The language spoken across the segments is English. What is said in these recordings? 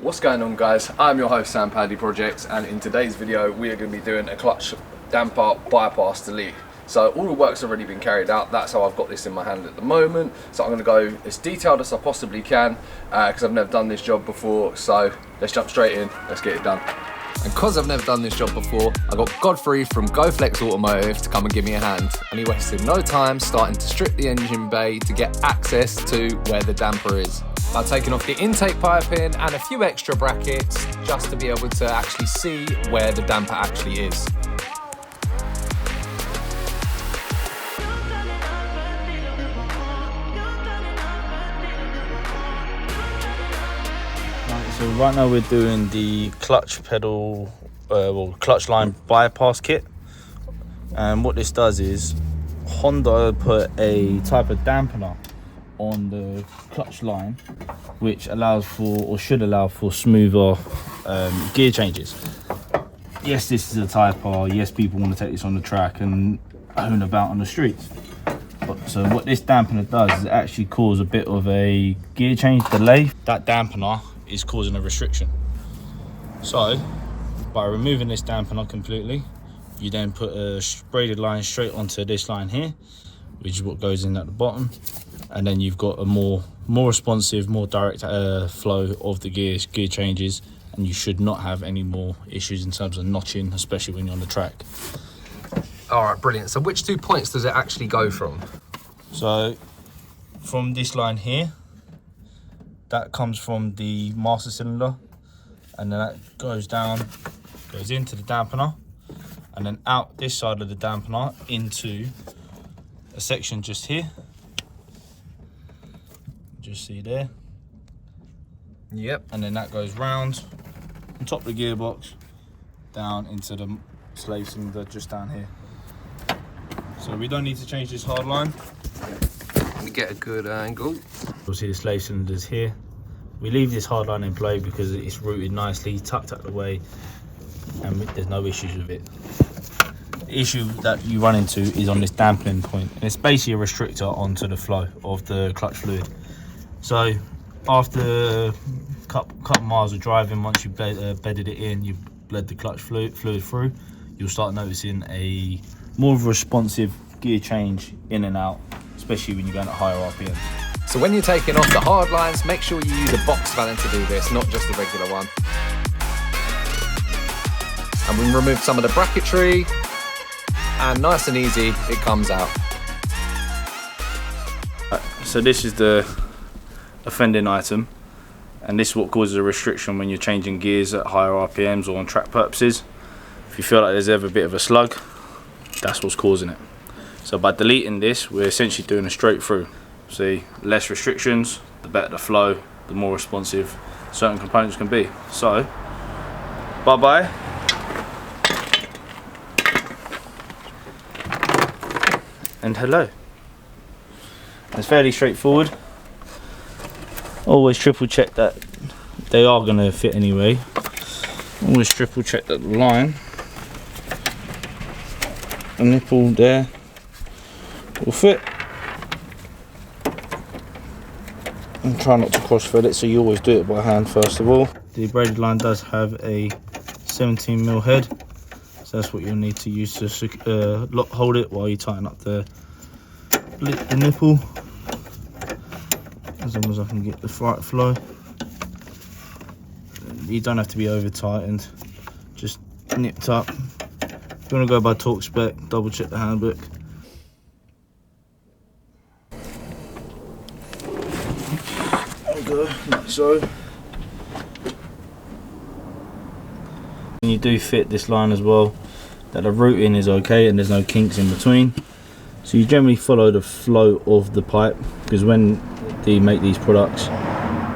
What's going on, guys? I'm your host Sam Paddy Projects, and in today's video we are going to be doing a clutch damper bypass delete. So all the work's already been carried out. That's how I've got this in my hand at the moment. So I'm going to go as detailed as I possibly can because I've never done this job before. So let's jump straight in, let's get it done. And because I've never done this job before, I got Godfrey from GoFlex Automotive to come and give me a hand, and he wasted no time starting to strip the engine bay to get access to where the damper is. I've taken off the intake piping and a few extra brackets just to be able to actually see where the damper actually is. So right now we're doing the clutch pedal, clutch line bypass kit, and what this does is Honda put a type of dampener on the clutch line which allows for, or should allow for, smoother gear changes. Yes, this is a Type R, yes, people want to take this on the track and own about on the streets. So what this dampener does is actually cause a bit of a gear change delay. That dampener is causing a restriction. So by removing this dampener completely, you then put a braided line straight onto this line here, which is what goes in at the bottom, and then you've got a more responsive, more direct flow of the gear changes, and you should not have any more issues in terms of notching, especially when you're on the track. All right, brilliant. So which 2 points does it actually go from? So from this line here, that comes from the master cylinder, and then that goes down, goes into the dampener, and then out this side of the dampener into a section just here. Just see there. Yep. And then that goes round on top of the gearbox down into the slave cylinder just down here. So we don't need to change this hard line. Let me get a good angle. You'll see the slave cylinders here. We leave this hard line in play because it's routed nicely, tucked out the way, and there's no issues with it. The issue that you run into is on this dampening point, and it's basically a restrictor onto the flow of the clutch fluid. So after a couple miles of driving, once you've bedded it in, you've bled the clutch fluid through, you'll start noticing a more of a responsive gear change in and out, especially when you're going at higher RPMs. So when you're taking off the hard lines, make sure you use a box valve to do this, not just a regular one. And we removed some of the bracketry, and nice and easy, it comes out. So this is the offending item, and this is what causes a restriction when you're changing gears at higher RPMs or on track purposes. If you feel like there's ever a bit of a slug, that's what's causing it. So by deleting this, we're essentially doing a straight through. See, less restrictions, the better the flow, the more responsive certain components can be. So, bye-bye. And hello. It's fairly straightforward. Always triple check that they are going to fit anyway. Always triple check that the line, the nipple there, will fit. And try not to cross thread it, so you always do it by hand first of all. The braided line does have a 17mm head, so that's what you'll need to use to hold it while you tighten up the nipple. As long as I can get the right flow. You don't have to be over tightened, just nipped up. If you want to go by torque spec, double check the handbook. There we go, like so. And you do fit this line as well, that the routing is okay and there's no kinks in between. So you generally follow the flow of the pipe, because when they make these products,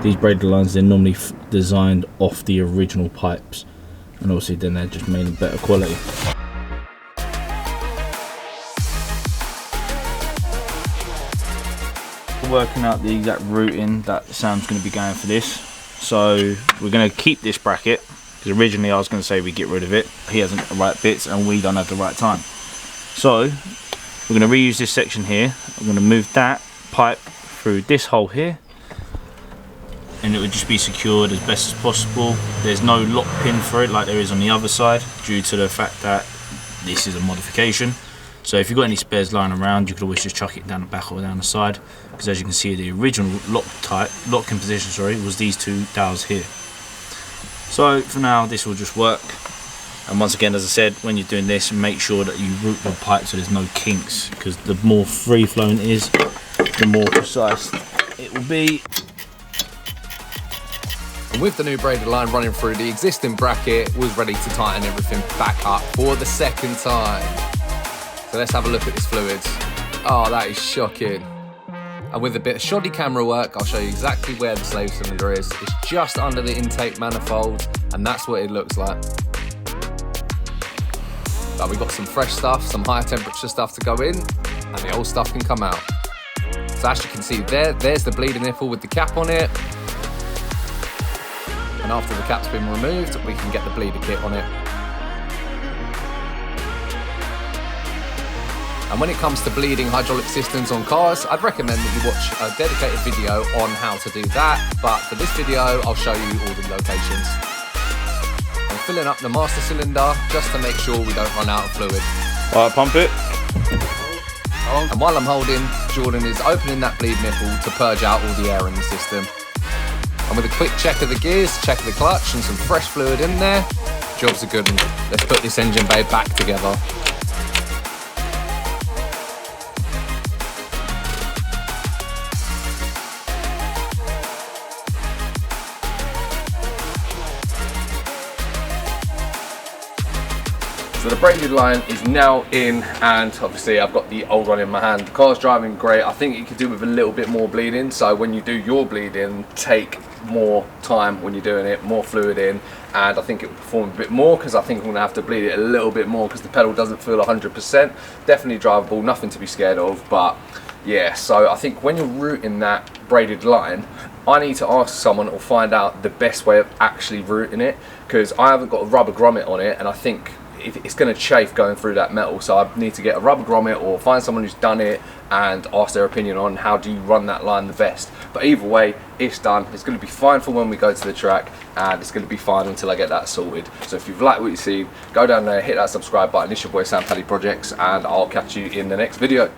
these braided lines, they're normally designed off the original pipes, and obviously then they're just made in better quality. Working out the exact routing that Sam's going to be going for this. So we're going to keep this bracket, because originally I was going to say we get rid of it. He hasn't got the right bits and we don't have the right time. So we're going to reuse this section here. I'm going to move that pipe through this hole here and it would just be secured as best as possible. There's no lock pin for it like there is on the other side, due to the fact that this is a modification. So if you've got any spares lying around, you could always just chuck it down the back or down the side, because as you can see, the original locking position was these two dowels here. So for now, this will just work. And once again, as I said, when you're doing this, make sure that you route your pipe so there's no kinks, because the more free flowing it is, the more precise it will be. And with the new braided line running through, the existing bracket was ready to tighten everything back up for the second time. So let's have a look at this fluid. Oh, that is shocking. And with a bit of shoddy camera work, I'll show you exactly where the slave cylinder is. It's just under the intake manifold, and that's what it looks like. But we've got some fresh stuff, some higher temperature stuff to go in, and the old stuff can come out. So as you can see there's the bleeder nipple with the cap on it. And after the cap's been removed, we can get the bleeder kit on it. And when it comes to bleeding hydraulic systems on cars, I'd recommend that you watch a dedicated video on how to do that. But for this video, I'll show you all the locations. I'm filling up the master cylinder just to make sure we don't run out of fluid. Alright, pump it. And while I'm holding, Jordan is opening that bleed nipple to purge out all the air in the system. And with a quick check of the gears, check of the clutch, and some fresh fluid in there, job's a good one. Let's put this engine bay back together. So the braided line is now in, and obviously I've got the old one in my hand. The car's driving great. I think you could do with a little bit more bleeding, so when you do your bleeding, take more time when you're doing it, more fluid in, and I think it will perform a bit more, because I think I'm going to have to bleed it a little bit more because the pedal doesn't feel 100%. Definitely drivable, nothing to be scared of, but yeah, so I think when you're routing that braided line, I need to ask someone or find out the best way of actually routing it, because I haven't got a rubber grommet on it, and I think it's going to chafe going through that metal, so I need to get a rubber grommet or find someone who's done it and ask their opinion on how do you run that line the best. But either way, it's done. It's going to be fine for when we go to the track, and it's going to be fine until I get that sorted. So if you've liked what you see, go down there, hit that subscribe button. It's your boy Sam Paddy Projects, and I'll catch you in the next video.